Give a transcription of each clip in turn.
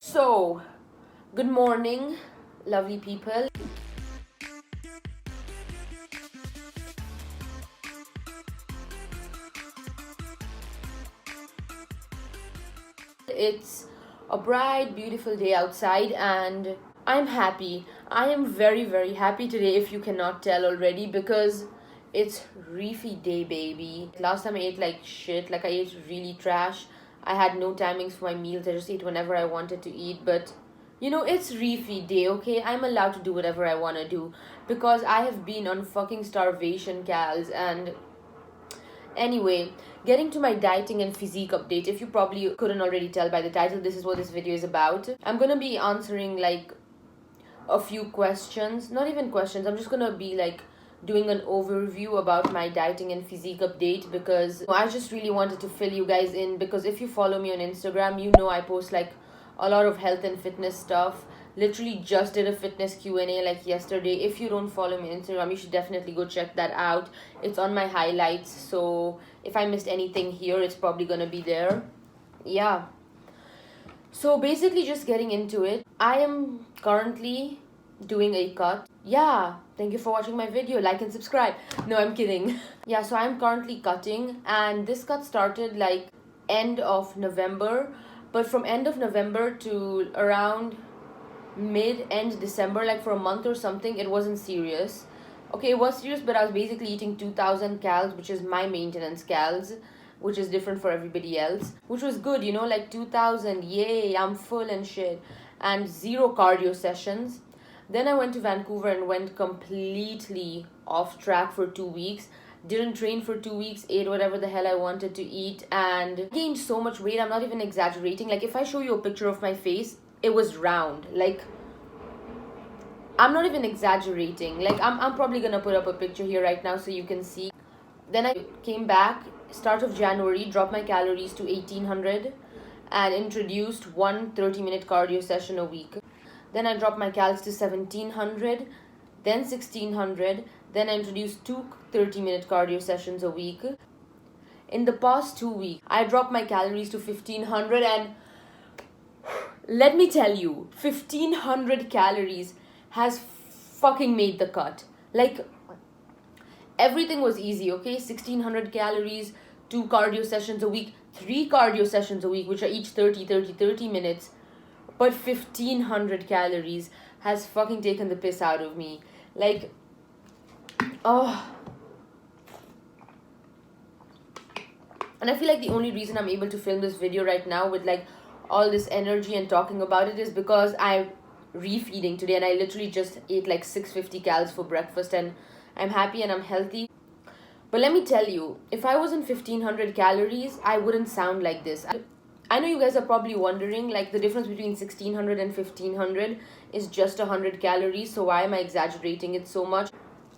So, good morning, lovely people. It's a bright, beautiful day outside, and I'm happy. I am very, very happy today, if you cannot tell already, because it's Reefy Day, baby. Last time I ate like shit, like I ate really trash. I had no timings for my meals, I just ate whenever I wanted to eat, but it's Reefy Day, okay? I'm allowed to do whatever I want to do because I have been on fucking starvation, Cals, and anyway, getting to my dieting and physique update. If you probably couldn't already tell by the title, this is what this video is about. I'm gonna be answering like a few questions. Not even questions, I'm just gonna be like doing an overview about my dieting and physique update because I just really wanted to fill you guys in, because if you follow me on Instagram, you know I post like a lot of health and fitness stuff. Literally just did a fitness Q&A like yesterday. If you don't follow me on Instagram, you should definitely go check that out. It's on my highlights, so if I missed anything here, it's probably gonna be there. Yeah. So basically, just getting into it, I am currently doing a cut. Yeah, thank you for watching my video. Like and subscribe. No, I'm kidding. Yeah, so I'm currently cutting, and this cut started like end of November, but from end of November to around mid-end December, like for a month or something, it wasn't serious. Okay, it was serious, but I was basically eating 2000 calories, which is my maintenance calories, which is different for everybody else, which was good, like 2000, yay, I'm full and shit, and zero cardio sessions. Then I went to Vancouver and went completely off track for 2 weeks. Didn't train for 2 weeks, ate whatever the hell I wanted to eat, and gained so much weight. I'm not even exaggerating. Like, if I show you a picture of my face, it was round. Like, I'm not even exaggerating. Like, I'm probably gonna put up a picture here right now so you can see. Then I came back, start of January, dropped my calories to 1800 and introduced one 30-minute cardio session a week. Then I dropped my calories to 1700, then 1600, then I introduced two 30-minute cardio sessions a week. In the past 2 weeks, I dropped my calories to 1500, and let me tell you, 1500 calories has fucking made the cut. Like, everything was easy, okay? 1600 calories, 2 cardio sessions a week, 3 cardio sessions a week, which are each 30 minutes. But 1500 calories has fucking taken the piss out of me. Like, oh. And I feel like the only reason I'm able to film this video right now with like all this energy and talking about it is because I'm refeeding today, and I literally just ate like 650 calories for breakfast, and I'm happy and I'm healthy. But let me tell you, if I was in 1500 calories, I wouldn't sound like this. I know you guys are probably wondering, like, the difference between 1600 and 1500 is just 100 calories, so why am I exaggerating it so much?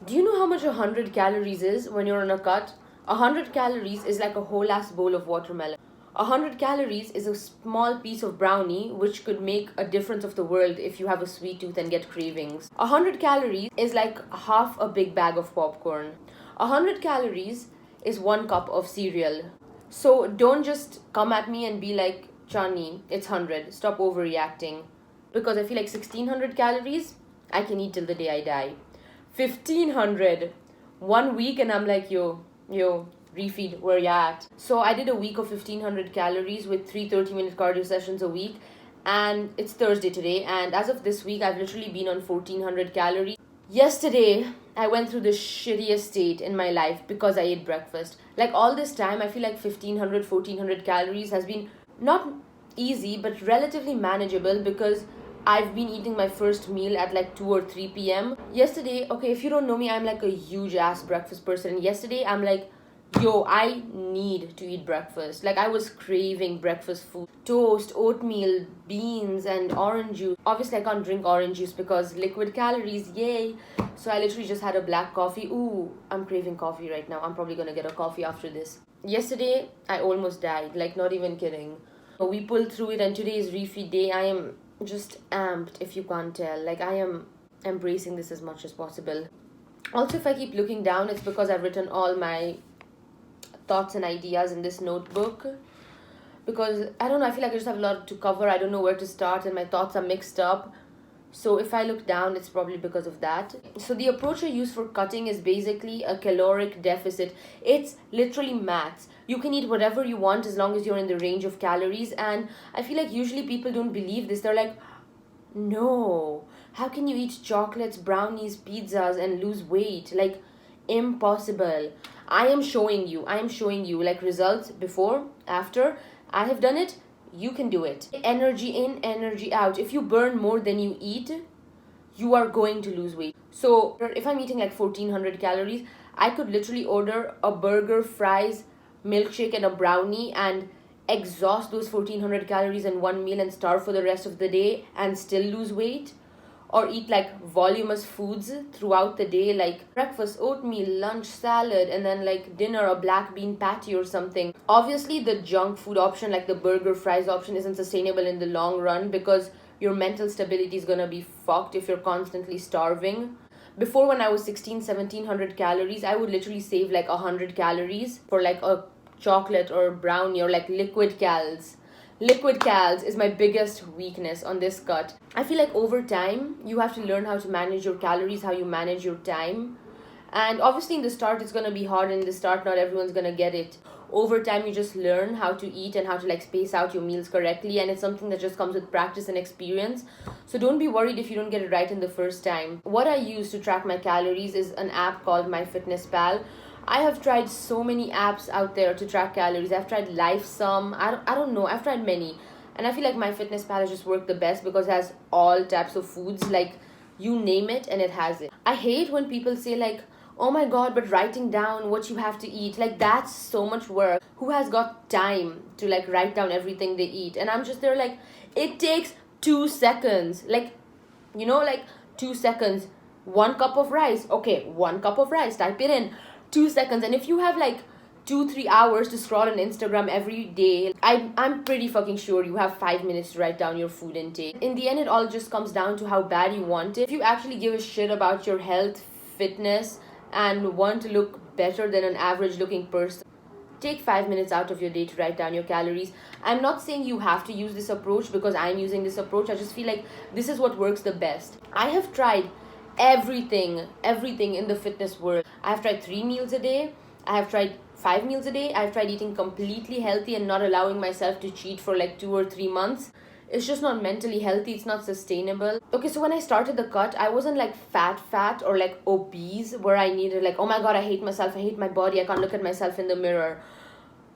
Do you know how much 100 calories is when you're on a cut? 100 calories is like a whole ass bowl of watermelon. 100 calories is a small piece of brownie, which could make a difference of the world if you have a sweet tooth and get cravings. 100 calories is like half a big bag of popcorn. 100 calories is 1 cup of cereal. So don't just come at me and be like, Chani, it's 100. Stop overreacting. Because I feel like 1600 calories, I can eat till the day I die. 1500, 1 week, and I'm like, yo, refeed, where you at? So I did a week of 1500 calories with 3 30-minute cardio sessions a week, and it's Thursday today, and as of this week, I've literally been on 1400 calories. Yesterday, I went through the shittiest state in my life because I ate breakfast. Like, all this time, I feel like 1500, 1400 calories has been not easy, but relatively manageable because I've been eating my first meal at like 2 or 3 p.m. Yesterday, okay, if you don't know me, I'm like a huge ass breakfast person. Yesterday, I'm like, yo, I need to eat breakfast. Like, I was craving breakfast food. Toast, oatmeal, beans, and orange juice. Obviously, I can't drink orange juice because liquid calories, yay. So I literally just had a black coffee. Ooh, I'm craving coffee right now. I'm probably gonna get a coffee after this. Yesterday, I almost died. Like, not even kidding. We pulled through it, and today is refeed day. I am just amped, if you can't tell. Like, I am embracing this as much as possible. Also, if I keep looking down, it's because I've written all my thoughts and ideas in this notebook. because I don't know, I feel like I just have a lot to cover. I don't know where to start and my thoughts are mixed up. So if I look down, it's probably because of that. So the approach I use for cutting is basically a caloric deficit. It's literally maths. You can eat whatever you want as long as you're in the range of calories. And I feel like usually people don't believe this. They're like, no, how can you eat chocolates, brownies, pizzas and lose weight? Like, impossible. I am showing you like results before, after. I have done it. You can do it. Energy in, energy out. If you burn more than you eat, you are going to lose weight. So if I'm eating like 1400 calories, I could literally order a burger, fries, milkshake and a brownie and exhaust those 1400 calories in one meal and starve for the rest of the day and still lose weight. Or eat like voluminous foods throughout the day, like breakfast, oatmeal, lunch, salad, and then like dinner, a black bean patty or something. Obviously, the junk food option, like the burger, fries option, isn't sustainable in the long run because your mental stability is gonna be fucked if you're constantly starving. Before, when I was 1700 calories, I would literally save like 100 calories for like a chocolate or a brownie or like liquid cals. Liquid cals is my biggest weakness on this cut. I feel like over time, you have to learn how to manage your calories, how you manage your time. And obviously in the start, it's going to be hard. In the start, not everyone's going to get it. Over time, you just learn how to eat and how to like space out your meals correctly. And it's something that just comes with practice and experience. So don't be worried if you don't get it right in the first time. What I use to track my calories is an app called MyFitnessPal. I have tried so many apps out there to track calories. I've tried LifeSum. I don't know. I've tried many. And I feel like MyFitnessPal has just worked the best because it has all types of foods. Like, you name it and it has it. I hate when people say like, oh my god, but writing down what you have to eat, like that's so much work. Who has got time to like write down everything they eat? And I'm just there like, it takes 2 seconds. Like, you know, like 2 seconds. 1 cup of rice. Okay, 1 cup of rice. Type it in. 2 seconds. And if you have like 2-3 hours to scroll on Instagram every day, I'm pretty fucking sure you have 5 minutes to write down your food intake. In the end, it all just comes down to how bad you want it. If you actually give a shit about your health, fitness, and want to look better than an average looking person, take 5 minutes out of your day to write down your calories. I'm not saying you have to use this approach because I'm using this approach. I just feel like this is what works the best. I have tried everything in the fitness world. I have tried 3 meals a day. I have tried 5 meals a day. I have tried eating completely healthy and not allowing myself to cheat for like 2 or 3 months. It's just not mentally healthy. It's not sustainable. Okay, so when I started the cut, I wasn't like fat or like obese where I needed like, oh my god, I hate myself. I hate my body. I can't look at myself in the mirror.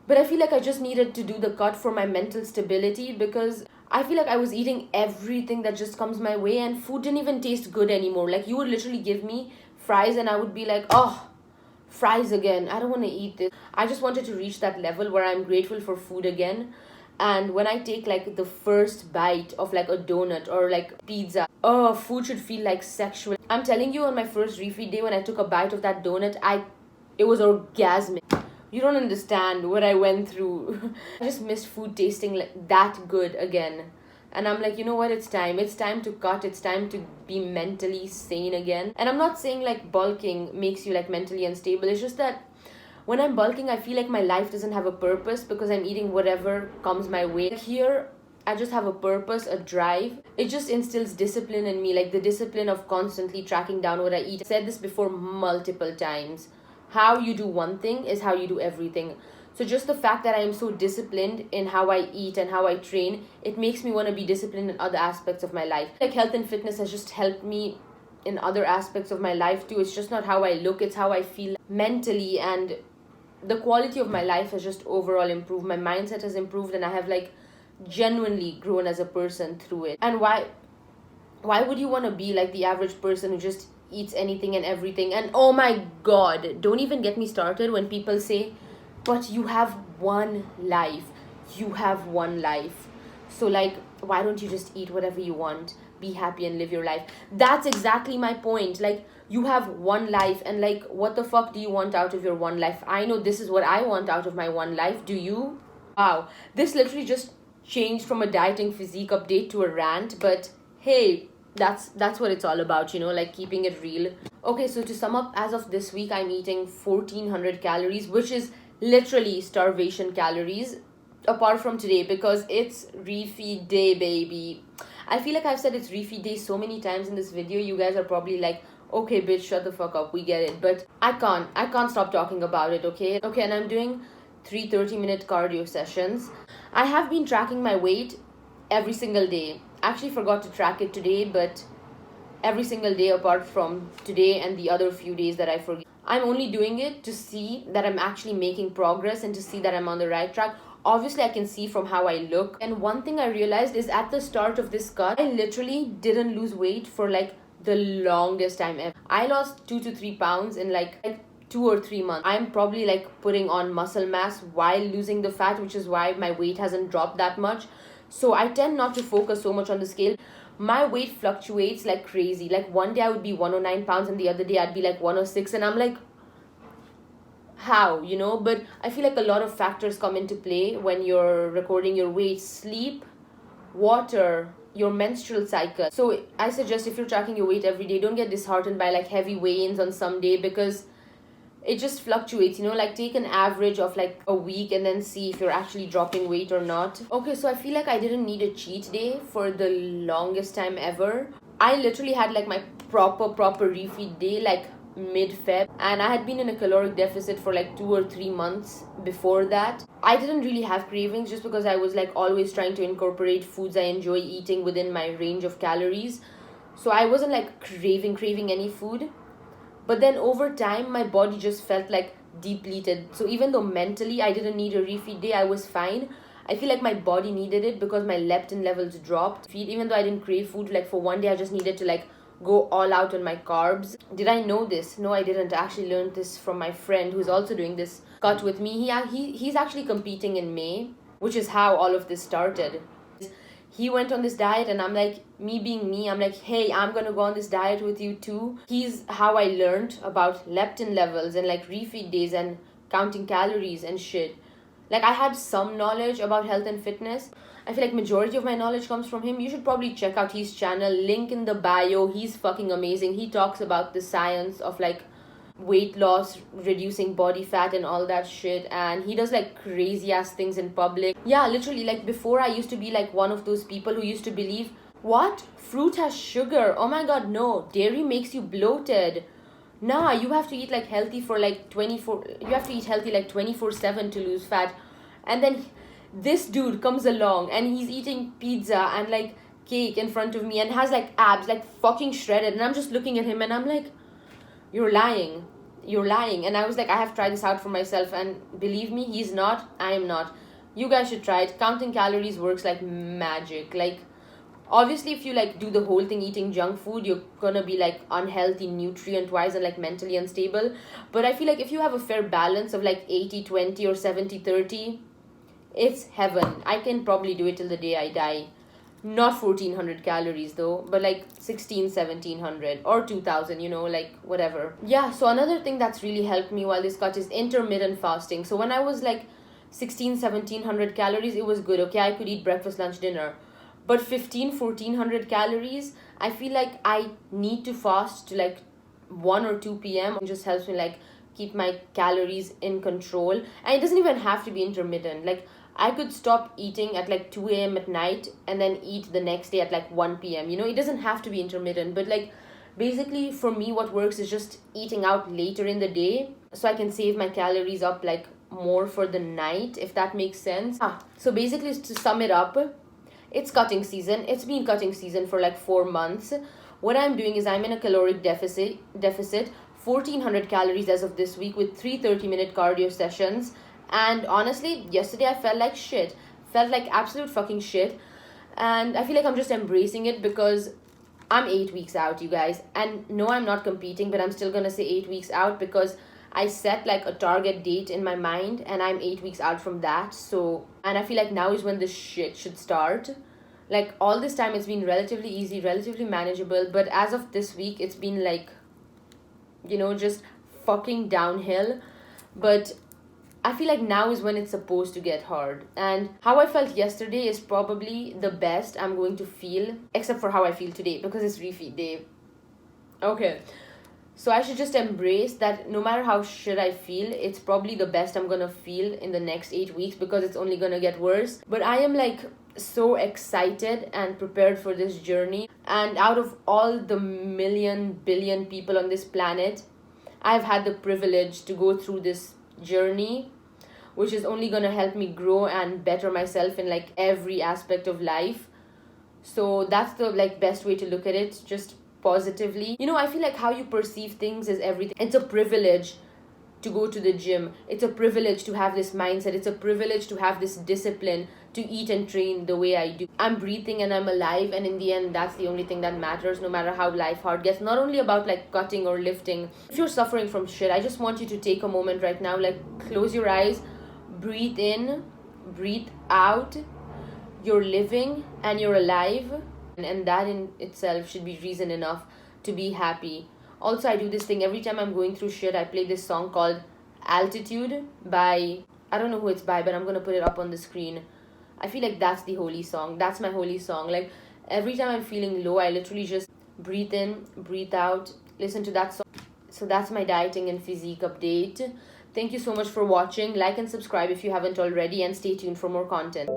But I feel like I just needed to do the cut for my mental stability because I feel like I was eating everything that just comes my way and food didn't even taste good anymore. Like, you would literally give me fries and I would be like, oh, fries again. I don't want to eat this. I just wanted to reach that level where I'm grateful for food again. And when I take like the first bite of like a donut or like pizza, oh, food should feel like sexual. I'm telling you, on my first refeed day when I took a bite of that donut, it was orgasmic. You don't understand what I went through. I just missed food tasting like that good again. And I'm like, you know what, it's time. It's time to cut. It's time to be mentally sane again. And I'm not saying like bulking makes you like mentally unstable. It's just that when I'm bulking, I feel like my life doesn't have a purpose because I'm eating whatever comes my way. Here, I just have a purpose, a drive. It just instills discipline in me, like the discipline of constantly tracking down what I eat. I said this before multiple times. How you do one thing is how you do everything. So just the fact that I am so disciplined in how I eat and how I train, it makes me want to be disciplined in other aspects of my life. Like, health and fitness has just helped me in other aspects of my life too. It's just not how I look, it's how I feel mentally, and the quality of my life has just overall improved. My mindset has improved and I have like genuinely grown as a person through it. And why would you want to be like the average person who just eats anything and everything? And oh my god, don't even get me started when people say, but you have one life. You have one life. So like, why don't you just eat whatever you want? Be happy and live your life. That's exactly my point. Like, you have one life and like, what the fuck do you want out of your one life? I know this is what I want out of my one life. Do you? Wow. This literally just changed from a dieting physique update to a rant, but hey, that's what it's all about, you know, like keeping it real. Okay, so to sum up, as of this week, I'm eating 1400 calories, which is literally starvation calories. apart from today, because it's refeed day, baby. I feel like I've said it's refeed day so many times in this video. You guys are probably like, okay, bitch, shut the fuck up. We get it. But I can't stop talking about it, okay? Okay, and I'm doing 3 30-minute cardio sessions. I have been tracking my weight every single day. Actually forgot to track it today, but every single day apart from today and the other few days that I forget. I'm only doing it to see that I'm actually making progress and to see that I'm on the right track. Obviously, I can see from how I look. And one thing I realized is at the start of this cut, I literally didn't lose weight for like the longest time ever. I lost 2 to 3 pounds in like 2 or 3 months. I'm probably like putting on muscle mass while losing the fat, which is why my weight hasn't dropped that much. So I tend not to focus so much on the scale. My weight fluctuates like crazy. Like one day I would be 109 pounds and the other day I'd be like 106, and I'm like, how, But I feel like a lot of factors come into play when you're recording your weight: sleep, water, your menstrual cycle. So I suggest if you're tracking your weight every day, don't get disheartened by like heavy weigh-ins on some day, because it just fluctuates, like take an average of like a week and then see if you're actually dropping weight or not. Okay, so I feel like I didn't need a cheat day for the longest time ever. I literally had like my proper refeed day like mid-Feb, and I had been in a caloric deficit for like 2 or 3 months before that. I didn't really have cravings just because I was like always trying to incorporate foods I enjoy eating within my range of calories. So I wasn't like craving any food. But then over time, my body just felt like depleted. So even though mentally I didn't need a refeed day, I was fine. I feel like my body needed it because my leptin levels dropped. Even though I didn't crave food, like for one day I just needed to like go all out on my carbs. Did I know this? No, I didn't. I actually learned this from my friend who's also doing this cut with me. He's actually competing in May, which is how all of this started. He went on this diet and I'm like, me being me, I'm like, hey, I'm gonna go on this diet with you too. He's how I learned about leptin levels and like refeed days and counting calories and shit. Like I had some knowledge about health and fitness. I feel like majority of my knowledge comes from him. You should probably check out his channel, link in the bio. He's fucking amazing. He talks about the science of like weight loss, reducing body fat and all that shit, and he does like crazy ass things in public. Yeah, literally, like before I used to be like one of those people who used to believe, what, fruit has sugar, oh my god, no, dairy makes you bloated, nah, you have to eat like healthy for like 24, you have to eat healthy like 24/7 to lose fat. And then this dude comes along and he's eating pizza and like cake in front of me and has like abs like fucking shredded, and I'm just looking at him and I'm like, you're lying. And I was like, I have tried this out for myself, and believe me, he's not, I am not. You guys should try it. Counting calories works like magic. Like obviously if you like do the whole thing eating junk food, you're gonna be like unhealthy nutrient wise and like mentally unstable. But I feel like if you have a fair balance of like 80/20 or 70/30, it's heaven. I can probably do it till the day I die. Not 1400 calories though, but like 1700 or 2000, like whatever. Yeah, so another thing that's really helped me while this cut is intermittent fasting. So when I was like 1700 calories, it was good. Okay, I could eat breakfast, lunch, dinner. But 1400 calories, I feel like I need to fast to like 1 or 2 p.m. It just helps me like keep my calories in control. And it doesn't even have to be intermittent. Like I could stop eating at like 2 a.m. at night and then eat the next day at like 1 p.m. It doesn't have to be intermittent, but like basically for me what works is just eating out later in the day so I can save my calories up like more for the night, if that makes sense. So basically, to sum it up, it's cutting season. It's been cutting season for like 4 months. What I'm doing is I'm in a caloric deficit 1400 calories as of this week with 3 30-minute cardio sessions. And honestly, yesterday I felt like shit. Felt like absolute fucking shit. And I feel like I'm just embracing it because I'm 8 weeks out, you guys. And no, I'm not competing, but I'm still gonna say 8 weeks out because I set like a target date in my mind and I'm 8 weeks out from that. So, and I feel like now is when the shit should start. Like all this time it's been relatively easy, relatively manageable. But as of this week, it's been like, just fucking downhill. But I feel like now is when it's supposed to get hard. And how I felt yesterday is probably the best I'm going to feel, except for how I feel today because it's refeed day. Okay. So I should just embrace that no matter how shit I feel, it's probably the best I'm gonna feel in the next 8 weeks, because it's only gonna get worse. But I am like so excited and prepared for this journey. And out of all the million billion people on this planet, I've had the privilege to go through this journey, which is only gonna help me grow and better myself in like every aspect of life. So that's the like best way to look at it, just positively. You know, I feel like how you perceive things is everything. It's a privilege to go to the gym. It's a privilege to have this mindset. It's a privilege to have this discipline to eat and train the way I do. I'm breathing and I'm alive, and in the end, that's the only thing that matters, no matter how life hard gets. Not only about like cutting or lifting. If you're suffering from shit, I just want you to take a moment right now, like close your eyes, breathe in, breathe out. You're living and you're alive, and that in itself should be reason enough to be happy. Also, I do this thing every time I'm going through shit. I play this song called Altitude by, I don't know who it's by, but I'm gonna put it up on the screen. I feel like that's the holy song. That's my holy song. Like every time I'm feeling low, I literally just breathe in, breathe out, listen to that song. So that's my dieting and physique update. Thank you so much for watching. Like and subscribe if you haven't already, and stay tuned for more content.